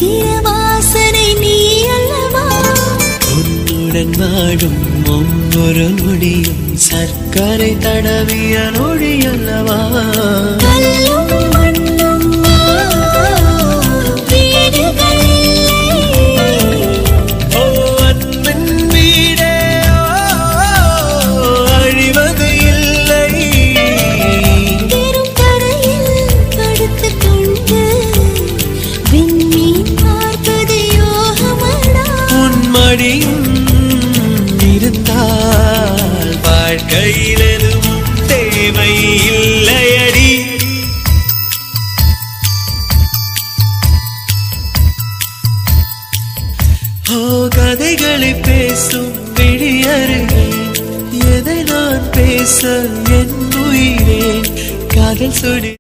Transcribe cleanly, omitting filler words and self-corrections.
அழகிய வாசனை நீ அல்லவா உன்னுடன் வாடும் ஒவ்வொரு நொடியும் சர்க்கரை தடவிய நொடி அல்லவா கல்லும் மண்ணும் வீடுகள் ஓ அன்பின் வீடே அழிவது இல்லை பெரும் கரையில் படுத்துக் கொண்டு விண்மீன் பார்ப்பது யோகமடா உன் மடியும் இருந்தால் வாழ்க்கையில் எதுவும் தேவை இல்லையடி ஓ கதைகளை பேசும் விழியருகே எதை நான் பேச என் உயிரே காதல் சொடி